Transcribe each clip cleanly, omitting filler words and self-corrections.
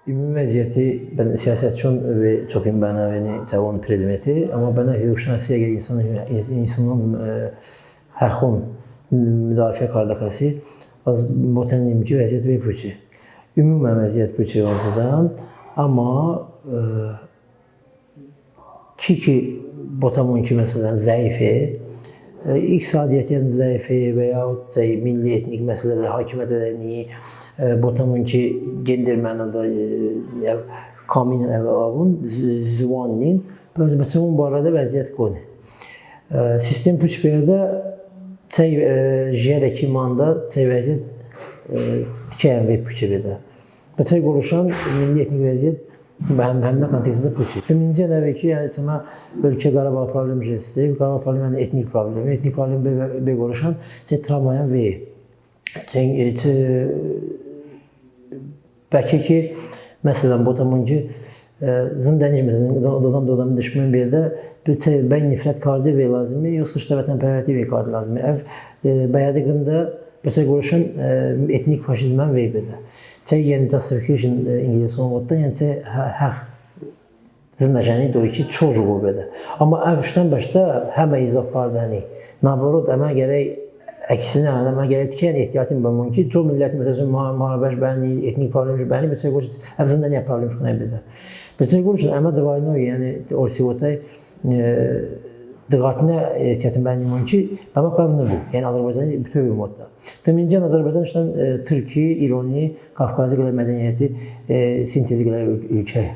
ümumi vəziyyəti siyasetçinin çox bənavəni cavabın predmeti, amma bana hüquqşünasiyə gəlir insanın həqqın müdafiə kardakası botaniyim ki vəziyyət və bu ki. Ümumən vəziyyət bu ki olsuzan, amma ki botamon ki məsələn zəifi, iqtisadiyyətin zəifi və yaxud milli etnik məsələdə hakimiyyət edənliyi, botamon ki gender mənada kamin əvabın, züvannin, məsələn bu arada vəziyyət qoni. Sistem puçbəyədə jiyədə ki manda vəziyyət dikəyən və puçbədə. Bəçək qoluşan milli etnik vəziyyət həmdə kontekstdə puçi. Birinci ədəvə ki, ölkə Qarabağ problemi jesti, Qarabağ problemi etnik problemi və qoluşan travmayan və bəlkə ki, məsələn, botamon ki, zindəniş məsələn, dodam düşmən bir də bən nifrət kardı və lazımı, yoxsa işte vətənpərvərlik və kardı lazımı. Bəyadıqında bəçək qoluşan etnik faşizmən və bədə. Yəni, justification İngiliz olmadan, yəni, həq zindəşəni doyu ki, çocuğu bədə. Amma əvşdən başda həmə izah kardəni, naborot, əmə gərək əksinə, əmə gərək tikən ehtiyatın bəmən ki, co milləti, məsələn, müharibəş bəni, etnik problemi bəni, bəçək qoluşun, əvzində niyə problem çıxınay bədə. Bəçək qoluşun, əmə divaynoy, yəni, orsivotay, dığartına ehtiyatın bənimon ki, bəmə qabını bu, yəni Azərbaycanı bütün bir modda. Demincən Azərbaycan işdən Türkiye, İroni, Qafqazı qədər mədəniyyəti sintezi qədər ülkə.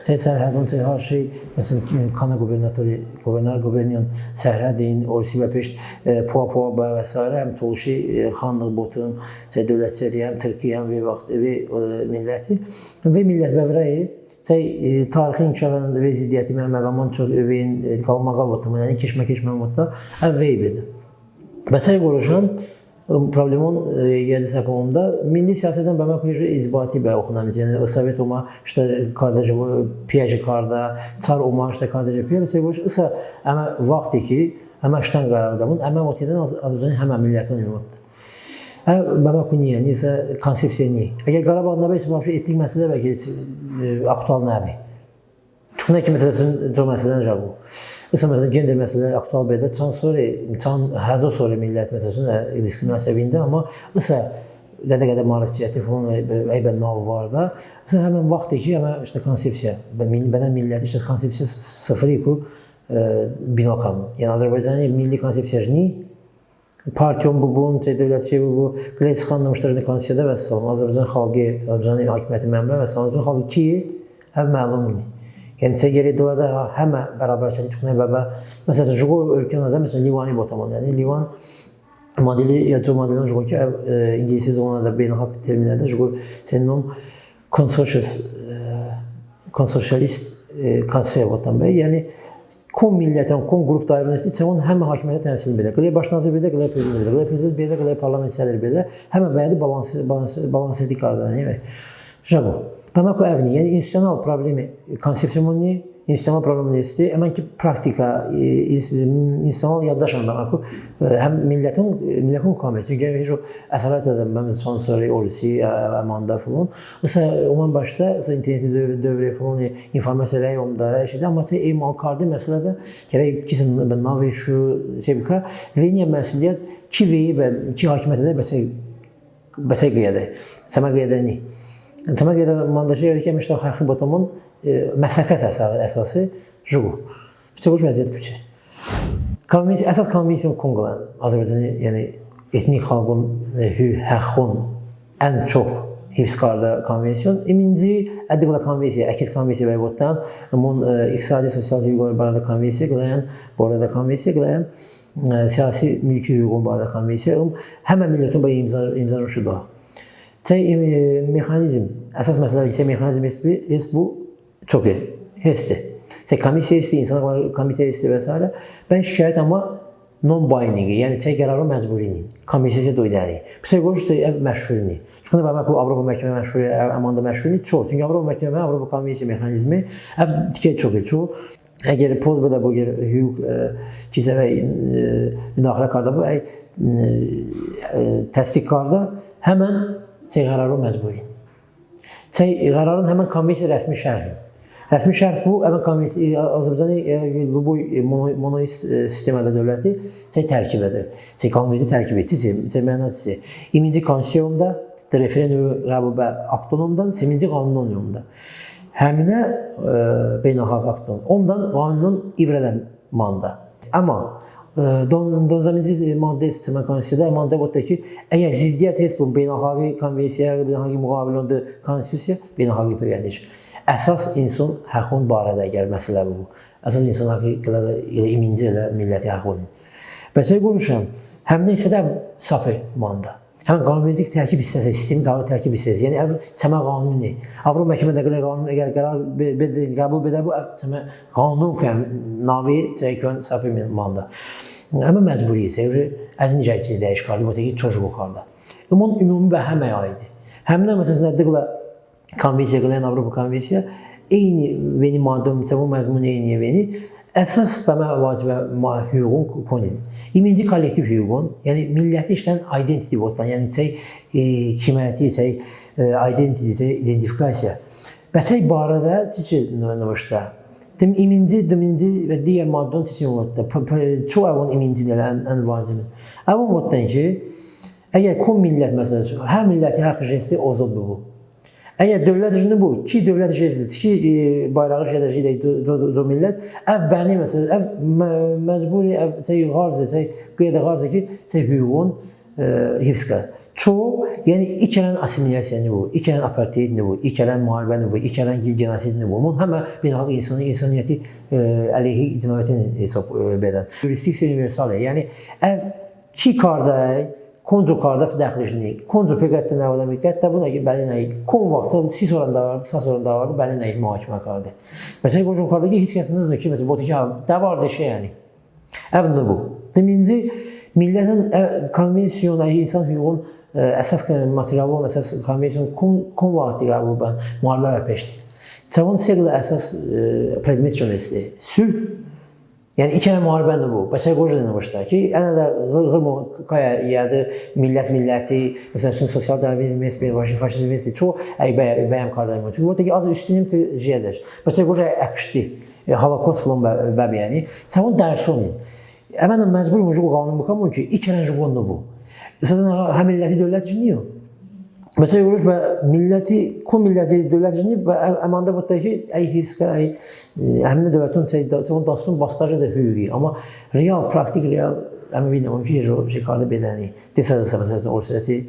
Sərhədon, hər şey, məsələn, Kana guberniyon sərhədin, orsi və peşt, Pua və s. həm Toluşi, xanlıq, botun, dövlətçədi, həm Türkiye, həm və milləti və millət bəvrəyi tarixi inkişafının və ziddiyyəti məqamın çox övəyin qalmağa batımı, yəni keçmə modda əvvəy bedir. Bəsəy qoluşan problemon yedi səqonunda milli siyasətdən bəmə qoyucu izbati bəy oxunamız. Yəni, Sovet oma, kardajı, piyajı karda, çar oma, kardajı piyajı, bəsəy qoluş, ısa əmə vaxtı ki, əmə işdən qarardamın, əmə vaxtiyyədən Azərbaycanın həmə millətin oynamakdır. Bəmə ku niyə, neysə konsepsiya niyə? Əgər Qarabağda bəysə bu etnik məsələ bəlkə aktual nəbi? Çıxına ki, məsələn, co məsələn jabu. Isə məsələn, gender məsələ aktual bəydə, çan həzə sonra millət məsələn, diskriminasiya bində, amma ısə qədə marifçiyyəti falan əybən navı var da, ısə həmən vaxtdır ki, həmən konsepsiya, bədən milləti konsepsiya sıfırı ku binokamı. Yəni, Azərbaycanın milli konsepsiya niyə? Partiyon bu, devlət şey bu, qleyt sıxanlamışdır konstitusiyada və s. Azərbaycan xalqı, Azərbaycanın hakimiyyəti mənbə və s. Azərbaycan xalqı ki, həb məlumdur. Yəni, çəgəli dilada həmə bərabər çıxınaya bəbə, məsələn, juqo ölkənədə, məsələn, Livani botaman, yəni Livan modeli, ya co modelin juqo ki, İngilisiz ona da beynəlxalq terminədə juqo sənin konsosyalist konstitusiya botan bəy, yəni kon millətin, kon qrup dairəsində çəvon həmə hakimiyyətə təmsil edir. Qley baş nazir belə, qley prezident belə, qley prezident belə, qley parlament sədri belə, həmə bədi balans edik qardanı. Jabo. Demək o əvni, yəni institusional problemi, konsepsiyonu institusional problemi istəyir, əmən ki, praktika, institusional yaddaşan demək o, həm millətin qamət. Çünki heç o əsarət edən, bəmiz çansarı, orisi, əmanda falan. Isə, onun başda, interneti dövrə falan, informasiya rəy omda, amma eymal kardı məsələdə, gərək kisin navi şu, tebika, və niyə məsuliyyət ki veyi və ki hakimiyyət edə bəsəy qiyədə, səmə qiyədəni. Təmək edə mandaşı yerəkəm işdə xəxi botamın məsəqət əsası juqu. Çox vəziyyət bu ki. Əsas konvensiyon konqılan Azərbaycanı, yəni etnik xalqın, həqqın ən çox hifzkarda konvensiyon. İminci əddiqla konvensiya, əkiz konvensiya və botdan, iqtisadi, sosial hüquqlar barədə konvensiya qılayan, bu arada konvensiya qılayan, siyasi mülki hüququn barədə konvensiya, həmə millətin bəy imza rüşüdür. Mexanizm, əsas məsələ ki, mexanizm bu çox hesdir. Komissiya hesdir, insanlar komitə hesdir və s. Ben şikayət amma non-bindingi, yəni qərarı məcburini, komissiyası doydəni. Bu səy qoluşsa məşhurini. Çünki Avropa məhkəmə məşhuri, əmanda məşhurini çox. Çünki Avropa məhkəmə, Avropa komissiya mexanizmi dikey çox çox. Əgər pozbədə bu hüquq kisə və müdaxilə qarda bu təsdiq qarda həmən qərarı məcburi. qərarın həmən konvensiya rəsmi şərhi. Rəsmi şərh bu, həmən konvensiya Azərbaycan bu monoist sistemdə dövləti tərkib edir. Konvensiya tərkib edir. Mənası 20-ci konstitusiyonda, referendum qəbul aktonundan 8-ci qanun uyğununda. Həminə beynəlxalq akton. Ondan qanunun ibrədən manda. Amma 90-cı maddə seçmə konstitusiyada maddə var ki, əgər ziddiyyət heç bu beynəlxalqi konvensiya, beynəlxalqi müqavilə onda konstitusiya beynəlxalqi periodiş. Əsas insan hüququn barədə əgər məsələ bu. Əsas insan hüququ ilə iminci ilə milləti hüququn. Bəs konuşan, həmin isə də sapı manda. Həmin qanunvericilik tərkib hissəsi, sistemin qanun tərkib hissəsi. Yəni çəmə qanunu. Avropa Məhkəmədə qanunu əgər qərar qəbul edə bu çəmə qanun navi çəkən sapı manda. Amma məcburiyyət, əzin icazəçiliyi dəyişkardı, bu da ki, çox yuxarıda. Ümumi bəhəməyə aiddir. Həmin məsələn, nədir konvensiya qılayan Avropa konvensiya, eyni veni maddə, bu məzmun eyni veni, əsas bəmə vacibə hüququn konin. İminci kollektiv hüququn, yəni millətli işlən identity votan, yəni kimyyəti, identity, identifikasiya. Bəsəy barədə növüşdə. İminci və digər maddənin seçim vodda. Çox əvon iminci deyilən ən vacibin. Əvon voddan ki, əgər kon millət məsələsi, hər milləti haqq jesti ozoddur bu. Əgər dövlət rejimi bu, ki dövlət rejimi, ki bayrağı şəhədəcək millət, bəni məsələn, məcburi, qarzi, qeydə qarzi ki, hüququn hifzqə. Çoğu, yəni ilk gələn assimilyasiya bu, ilk gələn apartheid bu, ilk gələn müharibə bu, ilk gələn genosid bu. Bunun həmə beynəlxalq insaniyyəti əleyhi cinayətin hesab edən. Jurisdiksiya universaliya, yəni ki karday, koncu karda fədəxilişini, koncu pəqətdə nə ola müddətdə buna ki, bəni nəyi, kon vaxtı sis oranda vardı, sas oranda vardı, bəni nəyi mühakimə kardı. Məsələn, koncu karda ki, heç kəsinizdir ki, məsələn, bu ki, də vardı şey yəni. Əvnə bu. Deminci, millətin konvensiyon, insan hüququn əsas materialı olan əsas konvensiyon kon vaxtı qəbul edən müharibə və peşdir. Çavun seglə əsas predmet jönəsi, sülh, yəni iki müharibə bu. Bəsər qoca denə başda ki, ənə də qırmı qayadı, milləti, məsələn, sosial darwinizm, faşizm, çox bəyəm qardayım. Çünki bu da ki, az üstünüm təciyədir. Bəsər qoca əqşdi, holokost falan bəbiyəni, çavun dərsi olun. Əmənə məcbur müjü qanun buxamın ki, iki ən jüqonlu bu. Zaten həm milləti dövlət rejimi. Məsələn, milləti, kon milləti dövlət rejimi əmanda bu da ki, hifzqə, həmin dövlətin dastun bastajıdır hüquqi. Amma real, praktik, real, əmin bilməm ki, karda bedəni, desədəsə məsələn, orsəti,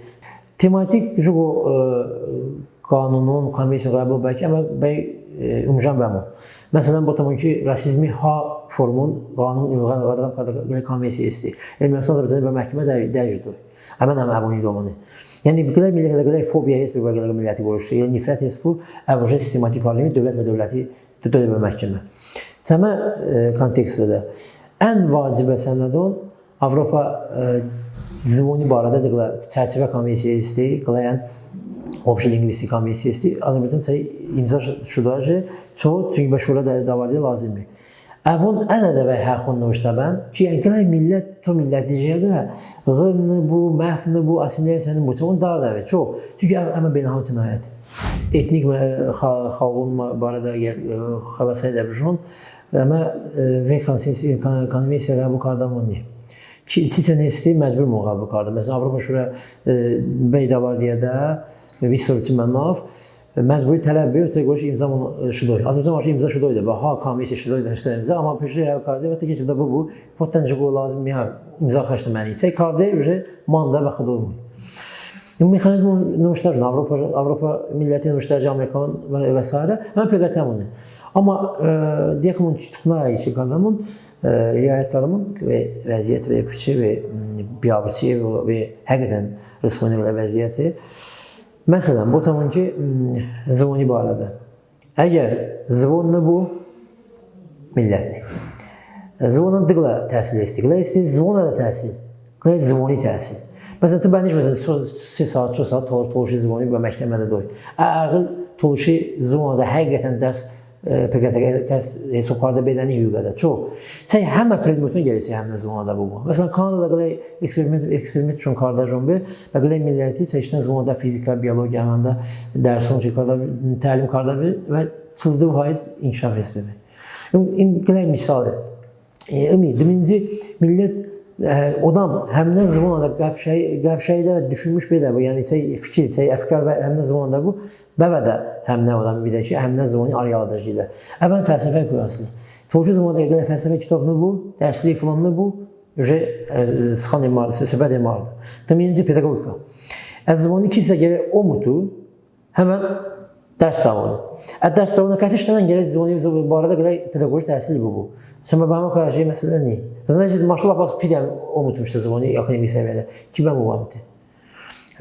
tematik qanunun, konvensiyon qəbul bəlkə, amma ümcan bəmun. Məsələn, bu tamam ki, rasizmi ha formun qanun konvensiya istəyir. Ermənistan Azərbaycan və məhkəmə dəyişdir. Həmən əbuni domanı. Yəni, qədər millətə fobiya heç bir qədər milləti qoruşdur. Yəni, nifrət heç bu, əvvəlcə sistematik problemi dövlət və dövləti dövlət və məhkəmə. Səmə kontekstdə ən vacibə sənədon Avropa zvoni barədə çərçivə konvensiya istəyir, qılayan Общий lingvistik konvensiya istəyir. Azərbaycan imza şudajı çox, çünki bəşura davarlıya lazımdır. Əvon ənədə və həqun növüşdə ki, gələk millət, çox millət deyəcəkdə, qırnı bu, məhvni bu, asimilyasiyanın bu, çox daha da çox. Çünki əmə beynəlxalq cinayət. Etnik xalqın barədə xəbəsə edəbişon, əmə və konvensiya qəbul qardamonni. Çiçənəsi məcbur mu qəbul qarda. Məsələn, Avropa şura beydə var deyə də, Vissor üçün mənnaf, məcburi tələb verir, qoş imza şudoy. Azərbaycan var ki, imza şudoydur. Ha, konvensiya şudoydur, imza, amma peşə həl kardiyə və keçibdə bu, potenciqo lazım, imza xəşləməliyik. Çək kardiyə, manda və xıdoymuyor. Mexanizm nüvüşlər, Avropa milləti nüvüşlərci, Amerikan və s. Mən pəqət həmini. Amma deyək ki, çıxınayı ki, qadamın, riayət qadamın vəziyyəti və küçü və biabırçı və həqiqətən rızqını və vəziyyəti. Məsələn, bu tamam ki, zvoni barədə. Əgər zvonni bu, millətli. Zvona dıqla təhsil istəyir, zvona da təhsil, zvoni təhsil. Məsələn, bəniş, 3 saat, toluşu zvoni və məktəbədə doy. Əğil toluşu zvonada həqiqətən dərs PKT kəs sokarda bedəni hüquqada çox. Çay həmə predmetun gələcək həmə zamanında bu. Məsələn Kanadada belə eksperiment üçün qardaşım bir və belə milləti çeşitən zamanında fizika, biologiya həmən də dərsin çıxarda təlim qarda bir və çıldı faiz inkişaf etməyi. Belə misal deminci millət odam həmən zamanında qəbşəydə düşünmüş belə bu, yəni fikir, əfkar və həmən zamanında bu bəvədə həmən odam bir də ki, həmən zamanı arayaladır ilə. Əvvəl fəlsəfə qoyasın. Çoxu zamanında qədər fəlsəfə kitabını bu, dərsliyi falanını bu, sıxan imardı, söhbət imardı. Deminci pedagogika. Az zamanı kilsə gəlir o mutu, həmən dərs davranı. Dərs davranı kəsi işlənən gəlir zamanı bu arada gəlir pedagoji təhsil bu. Sən bana qoyacaq məsələ nə? Znaczy, maşallah bas pidəm o mutmuşdu zamanı akademik səviyyədə. Ki mən olamdı.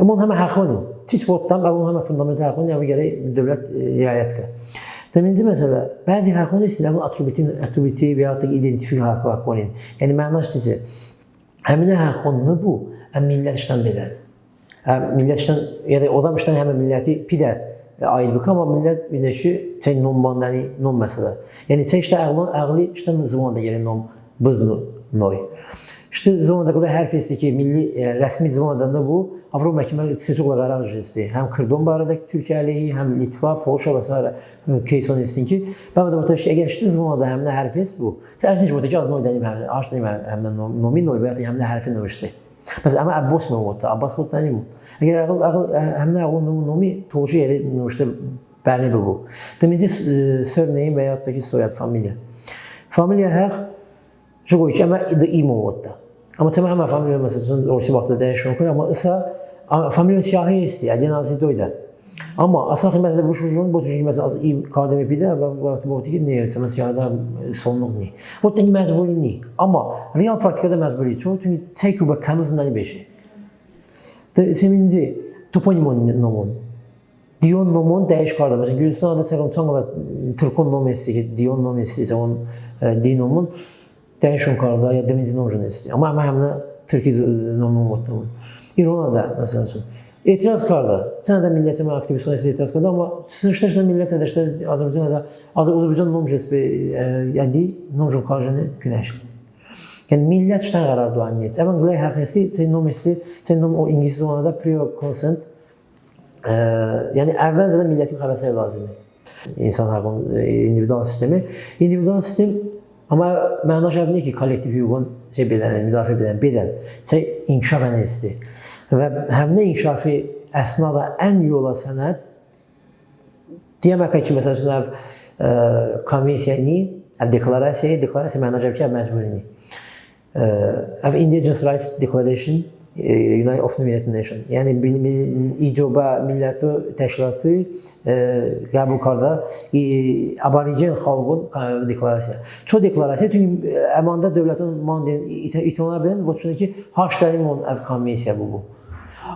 Amma həmən haqqını, çiç botdan, amma həmən fundamental haqqını yəni gərək dövlət riayət qır. Deminci məsələ, bəzi haqqını istəyirəm atribüti və ya da identifik haqqını. Yəni mənasıcı, həmin haqqını bu, millət işlən belədir. Millət işlən, yəni odam işlən həmən milləti pidə ayrılık ama millet bir de şu nommandan nom mesela. Yani işte ağlı işte zamanda gelen nom bızlı noy. İşte zamanda kadar her festeki milli resmi zamanda da bu Avrupa Məhkəməsi seçiklə qərar verdi. Hem Kırdım barədə Türkiyə əleyhi, hem Litva, Polşa və s. кейson etsin ki, bəvədə vətəndaş əgər işdə zamanda həmin hər fest bu. Sərsin ki, buradakı az noy deyim, aş deyim, həmin nomin noy və ya həmin hərfi növüşdi. Mesela ama Abbas mı oldu? Abbas mı tanıyım? Eğer həmin ağlın nomi tolcu yeri növüşdi bəni bu. Deminci sörneyim və ya da ki soyad familiya. Familiya haq Jugoy ki ama da imo oldu. Ama tamam ama familya mesela orası vaxtda dəyişən koy ama ısa familya siyahı isti, əlin azı doyda. Ama asıl hizmetinde bu çocuğun bu çocuğun mesela az iyi kardemi pide bu ki ne mesela siyahıda sonluq ne? O da mecburi ne? Ama real praktikada mecburi çok çünkü tek kubak kanızından beşi. Seminci toponimon nomun. Diyon nomun değiş karda mesela Gürcistan'da çakın çanğala Türkon nomu isti, Diyon nomu isti, onun dinomun değişən karda ya deminci nomunu isti. Ama həmlə Türkiye nomun otlamın. İranada mesela üçün. İtiraz karda. Sen de millətçi aktivist olası itiraz karda ama sırışda millət edəşdə Azərbaycan nom resmi yəni nom karşını güneşli. Yani millət işten karar doğan niyet. Əvən qılay haqqəsi, sen nom o İngiliz zamanında pre-consent yani əvvəlcədən millətin xəbərsəyi lazımdır. İnsan haqqının individual sistemi. İndividual sistem ama məna şəbini ki, kollektiv hüququn müdafiə edən, inkişaf ənəlisti. Və həmin inkişafı əsnada ən yola sənəd deyəmək ki, məsələn, konvensiyani, deklarasiya məna şəb ki, məcburini. Indigenous Rights Declaration, United Nations. Yəni, İcoba milləti təşkilatı qəbul karda aborigen xalqın deklarasiya. Çox deklarasiya, çünki əmanda dövlətin itina bilən, bu üçün ki, H-Dəlimon konvensiya bu.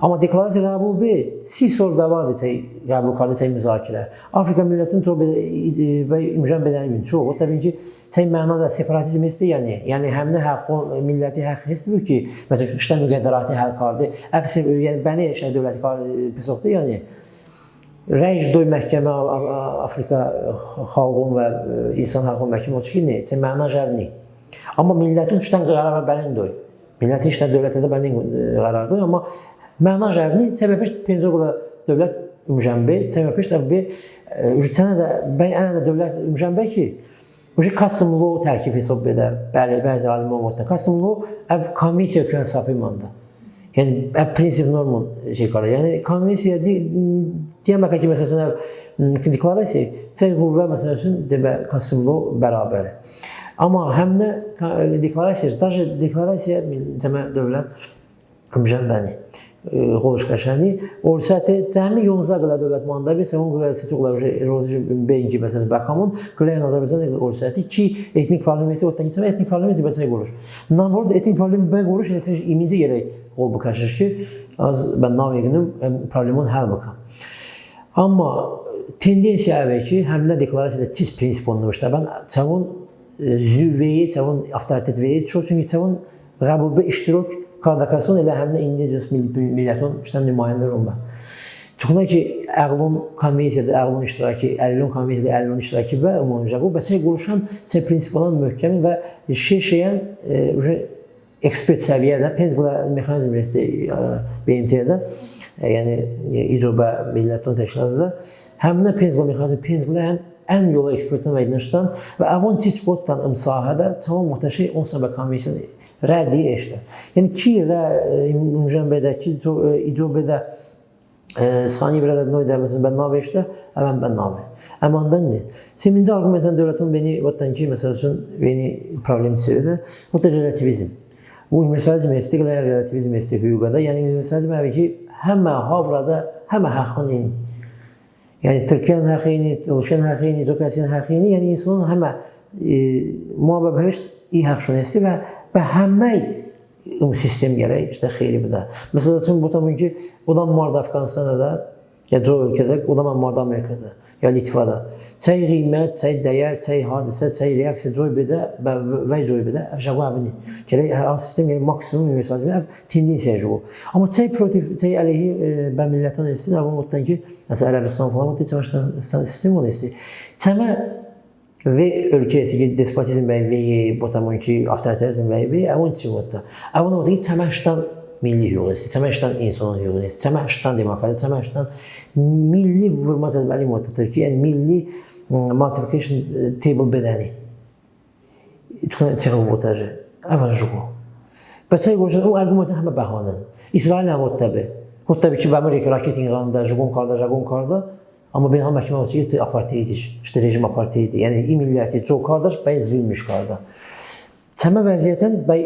Amma deklarasiya qəbul bir, siz soruda vardır qəbul karda müzakirə. Afrika millətinin çox imcan bedəni çox. O təbii ki, mənada separatizm istəyir, yəni həmin milləti haqq istəyir ki, məsələn, işlə müqəddəratı həll kardı. Yəni, bəni işlə dövləti pisoqdur, yəni. Rəyic doy məhkəmə Afrika xalqın və insan haqqın məhkəmə olsun ki, məna cəvni. Amma millətin işdən qərar və bənin doy. Millətin işlə dövlətə də bənin qərar doy, amma məna cəvni, səbəbiş pencoqla dövlət ümcənbə, səbəbiş təbii, sənə də dövlət ümcənbə ki, custom law tərkib hesab edə, bəzi alim olmaqda. Custom law konvensiya köyən sapımanda. Yəni, prinsip normun qarda. Yəni, konvensiya deyəmək ki, məsələn, deklarasiya, qüvvə məsələ üçün custom law bərabəri. Amma həmdə deklarasiya, dövlət ümcənbəni. Qoluşqaşəni, orsəti cəmi yolunuzda qədər dövlət mandabı, onun qədər seçiklər rozi beyin ki, məsələn, bəqamın, qılayan Azərbaycan orsəti ki, etnik problemisi, otdan geçən etnik problemisi bəçənə qoruş. Naborda etnik problemi bəy qoruş, iminci yerək qol bu qaşış ki, mən naviyyəqinin problemin həl baxam. Amma tendensiya əvvəl ki, həminə deklarasiyada çiz prinsip olunmuşda, mən çavun züvveyi, çavun avtoritet veyi, çox çünki çavun qəbulda iştirak Kardakasyon ilə həmin indigenous millətin nümayəndə olma. Çıxına ki, əqlun konvensiyada, əqlun iştiraki, əlilun konvensiyada, əlilun iştiraki və ümumiyyətlə bu, bəsəy quruluşan prinsip olan möhkəmi və şeyən ekspert səviyyədə, Pennsylvania Mexanizm Universiteti BMT-də, yəni İcra Millətdən Təşkilatı'da, həminə Pennsylvania ən yola ekspertin və idinişdən və avon çiçbotdan imsahədə tamam muhteşem 10 səbə konvensiyonu rəddi eşlər. Yəni ki, Mücənbədə, ki, İcra Sıxani bir ədəd noydəməsin bən nav eşdə, əvən bən nav. Əmandan ne? Seminci argumentən dövlətin beni, vətən ki, məsəl üçün, beni problem çevirdi, o da relativizm. Bu universalizm esti, relativizm esti hüquqada, yəni universalizm əvə ki, həmə havrada, həmə həxinin, yəni Türkiye'nin həxini, Rusyan həxini, Cokasiyan həxini, yəni insanın həmə muhabbə həmişt iyi həxşun esti və həmək sistem gərək, işte xeyli bir də. Mesela üçün bu tamam ki, odan vardı Afganistan'da da, ya co ölkədə, odan vardı Amerika'da, ya Litvada. Çay qiymət, çay dəyər, çay hadisə, çay reaksiya co bedə və co bedə, əvşəqo əbini. Gərək hər sistem gərək maksimum universalizmi, tendensiya bu. Amma çay çay əleyhi bə millətən esti, amma odan ki, mesela Ərəbistan falan, o çalışdan sistem onu esti. Çəmə ve ülkesi ki despotizm ve botamon ki avtoritarizm ve avon çivotda. Avon o ki çamaşdan milli hüquq, çamaşdan insanın hüquq, çamaşdan demokratiya, çamaşdan milli vurma cədvəli moddadır ki, yəni milli multiplication table bedəni. Çıxın votajı. Avon juqu. Bəsəy qoşun o argumenti həmə bəhanın. İsrail əmot təbi. O təbi ki, Amerika raketin qanında, juqun karda. Amma beynəlxalq məhkəmə olsa ki, apartheiddir, işte rejim apartheiddir. Yəni, milləti çox qardaş, bəy zilmiş qarda. Çəmə vəziyyətən bəy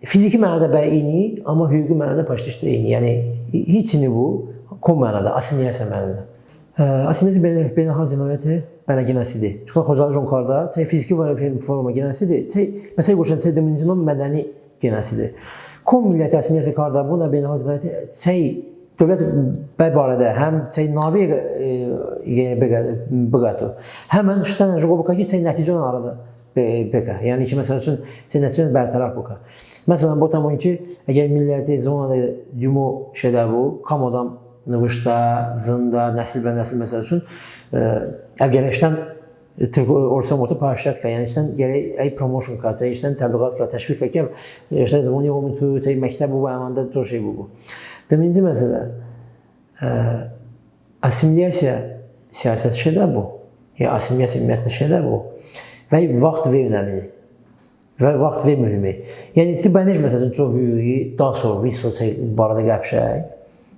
fiziki mənada bəy eyni, amma hüquqi mənada başlayışda eyni. Yəni, hiçini bu, kom mənada, asimiliyasiya mənada. Asimiliyasiya beynəlxalq cinayəti bənə genosidir. Çünki Xocalı Jonkarda çay fiziki forma genosidir, məsələ qoşan çay dimensionon mədəni genosidir. Kom milləti asimiliyasiya qarda bu, nə beynəlxalq cinayəti çay dövlət bəy barədə həm navi bəqətu, həmən şütən əncəqo bəqa ki, nəticə olan arada bəqa. Yəni ki, məsəl üçün, nəticə bərtəraf bəqa. Məsələn, bu tamam ki, əgər milləti zonada dümo şeylər bu, kamodan, nıvışda, zında, nəsil bə nəsil məsəl üçün, əgərəşdən Orsan orta paylaşatka, yəni işdən gərək promotion ka, işdən təbliğat ka, təşviq ka ki, işdən zvoni olmutu, məktəb bu, əmanda çox şey bu. Deminci məsələ, asimiliyasiya siyasət şeylər bu, ya asimiliyasiya ümumiyyətlə şeylər bu və vaxt və önəmini və vaxt və mühimi. Yəni, bəniş məsələn, çox hüquqi, daha sonra viso barada qəbşək,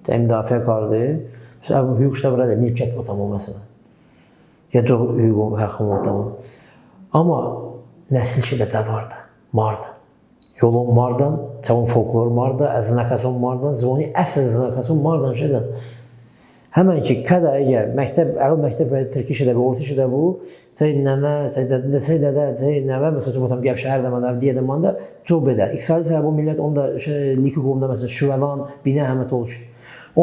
müdafiə qardı, hüquq işlə burada mülkiyyət otamı məsələn, ya çox hüquq həqqım otamı. Amma nəsil şeylər də vardı, mardı. Yolun mardan, çavun folklor mardan, əzinakason mardan, zvoni əsl əzinakason mardan şeydən. Həmən ki, kədə əgər əql məktəb Türkiyə şeydə bu, orta şeydə bu, çay nənə, çay dədə, çay nəvə, məsələn, botam gəb şəhər dəmən, deyə dəməndə çox bedə. İqtisadi səbəb o millət, onda liki qovumda, məsələn, şüvəlan, binə əhəmət oluşdu.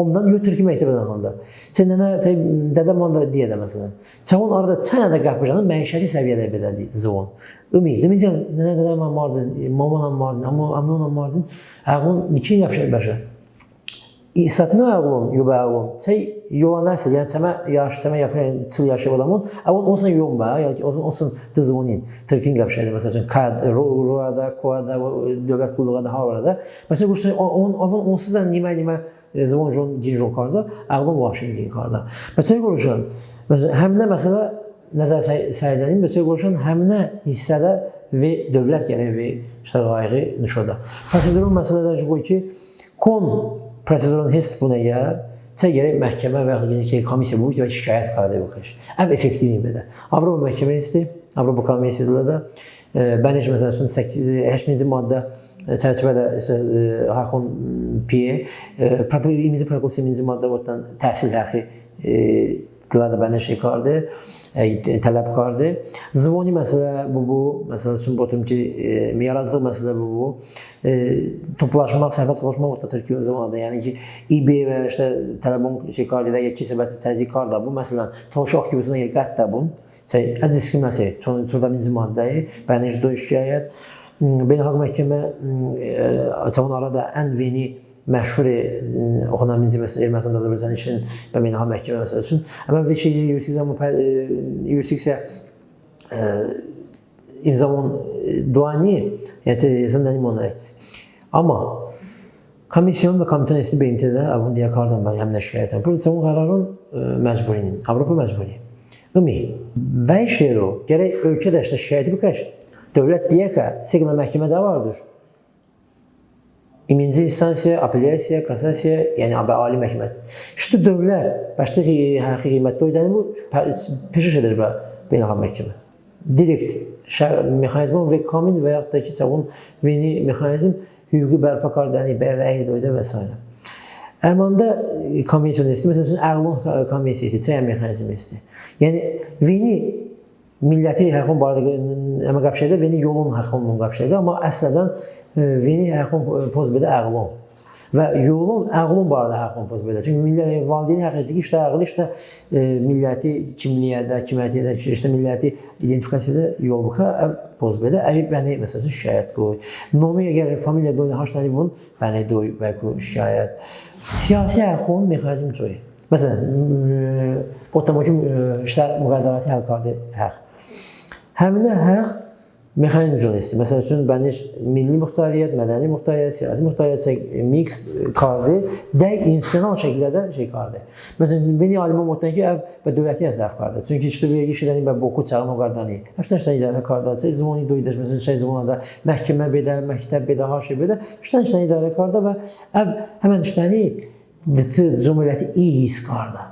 Ondan yox Türkiyə məktəbədən xanda. Çay nənə, çay dədə manda deyə də, məsələn. Çavun arada çay nədə qəbqıcanın məişəti səviyyədə bedədir, zvon. Ümid, demeyəcəm, nənə qədər mən vardın, mamanam vardın, amnonam vardın, əqlın nikin yapışır bəşə. İsatını əqlın, yuba əqlın, çay yola nəsil, yəni çəmə yaşı, çəmə yaxın, çıl yaşı adamın, əqlın olsun yoğun bə, olsun dızvonin, Türkin qəbşəydə, məsəl üçün, Roada, Koada, dövlət qulluğa da, Havarada. Məsələn, quşlar, onsuz da nimə zvon ginjon qarda, əqlın vahşin gin qarda. Məsələn, quruşan, həminə məsələ, nəzər səydənin məsələ qoşan həminə hissədə və dövlət gərək və qayğı nüşoda. Prosedurun məsələdə qoy ki, kon prosedurun heç bu nə gəl, çə gərək məhkəmə və yaxud komissiya bu və şikayət qarda yox. Əv effektivliyi belə. Avropa məhkəməsi, Avropa konvensiyasında da bəniş məsələ üçün 8-ci maddə çərçivədə Hakon Piye, 20-ci protokol 8-ci maddə təhsil həqqi qılada bəniş qardı. Tələb qardı. Zvoni məsələ bu, məsələ üçün botum ki, miyarazlıq məsələ bu, toplaşmaq, səhvət çalışmaq orta Türkiyə o zamanda, yəni ki, İB və tələbon qardı da, ki, səbəti təzik qardı bu, məsələn, çalışı aktivizyona qət də bun, əz diskriminasiya, çorda birinci maddəyi, bənəcdə şikayət, beynəlxalq məhkəmə çavun arada ən veni məşhur oxunan müncə Ermənistan Azərbaycan işinin və beynəlxalq məhkəmə məsəl üçün. Amma bir şey yurisdiksiya imzamın duani, yəni zəndanim Amma komisyon və komiton esti BMT-də bunu deyə qardan var, həm də şikayətən. Burada çəmun qərarın məcburinin, Avropa məcburi. Və şeiro, gərək ölkə dəşdə şikayəti bükəş. Dövlət deyək ki, siqla məhkəmədə vardır. İkinci instansiya, apellyasiya, kassasiya, yəni ali məhkəmə. İşte dövlət, başda həqiqi qiymətdə ödənir bu, peşəş edir beynəlxalq məhkəmə. Direkt mexanizm və kamin və yaxud da ki, çəmun yeni mexanizm hüquqi bərpa qardəni, bərəyi ödə və s. Əlmanda konvensiyon esti, məsələn, Əqlun konvensiyası, çəyə mexanizm esti. Yəni, veni milləti həqun barədə əmə qəbşəydə, veni yolun həqunun qəbşəydə, amma əslədən veni həqun pozbədə Əqlun. Və yolun Əqlun barədə həqun pozbədə. Çünki valideyni həqiqisi ki, işdə Əqli, işdə milləti kimliyyədə, kimiyyətiyyədə, işdə milləti identifikasiyada yol buqa pozbədə, əvi bəni, məsələn, şikayət qoy. Nomi, əgər familiya doyda haşlanı bunun, bəni doy, bəlkə şikayət. Siyasi həqun mexanizm çoy. Məsələn, Botamoki işlər müqəddəratı həll qardı həq. Həminə həq mexanizm çoy esti. Məsələn üçün, bəni milli muxtariyyət, mədəni muxtariyyət, siyasi muxtariyyət, mix qardı, dəy institusional şəkildə şey qardı. Məsələn, beni alimə muhtan ki, əv və dövləti əzəf qardı. Çünki işte bir işləni və boku çağın o qardani. Həftən işləni idarə qardı, zvoni doydaş, məsələn, şey zvonada məhkəmə bedə, məktəb bedə, hər şey bedə, işləni idarə qardı və əv həmən işləni cümləti iyi his qardı.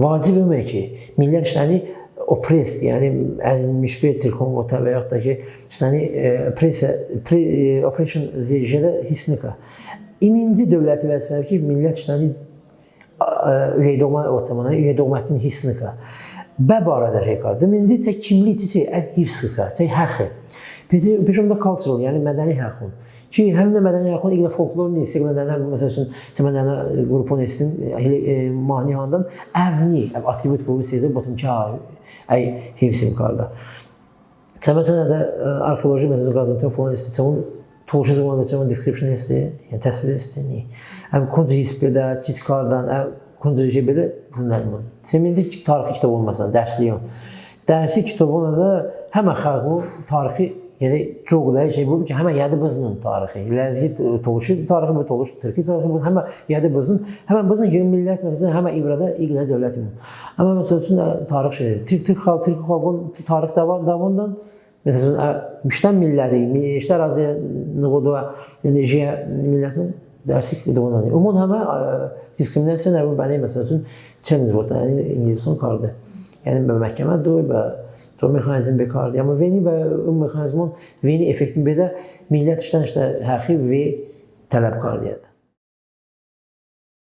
Vacib demək ki, millət işləni oppressed, yəni əzilmiş bir tilkonvota və yaxud da ki, oppression zirişədə hissini qar. İminci dövləti vəzifədir ki, millət işləni üyey doğma ortamına, üyey doğmətinin hissini qar. Bə barədə şey qar. Deminci çək kimlikçisi, hifsi qar, çək həqi. Peşomda cultural, yəni mədəni həqun. Ki, həmin də mədəni həqun iqlə folklor deyil, iqlə dənə, məsəl üçün, mədəni qrupun etsin, mani handan, əvni, atribut qrubu seyirdə, botum ki, hifsim qarda. Çəməcənə də arxeoloji, məsələn, qazıntın falan esti, çəmun, tuğuşu zamanında çəmun description esti, yəni təsvir esti, kuncu his bedə, kiç qardan, kuncu şey bedə, zindəlimin. Seminci tarixi kitab olmasın, dərsliyon. Dərsi kitabına da həmə xalqın tarixi yəni çox da şey bu ki, həmən yədi bızının tarixi, ləzgi toğuşu tarixi bu, toğuşu Türkiyə tarixi bu, həmən yədi bızının, həmən bızın ki, millət, məsələn, həmən İbrada iqlə dövləti bu. Amma məsəl üçün tarix şeydir, Türk xalqın tarix davundan, məsəl üçün, işdən milləti, işdə əraziyə nığodu və enerjiyə millətinin dərsi davundan. Umun həmən diskriminasiya nəvə bəni, məsəl üçün, challenge botu, yəni İngilizson qardı. Yəni, məhkəmə doy və çox mexanizm bekardır. Amma veni və mexanizmin veni effektin bedə millət işdən həqi və tələb qardiyyədir.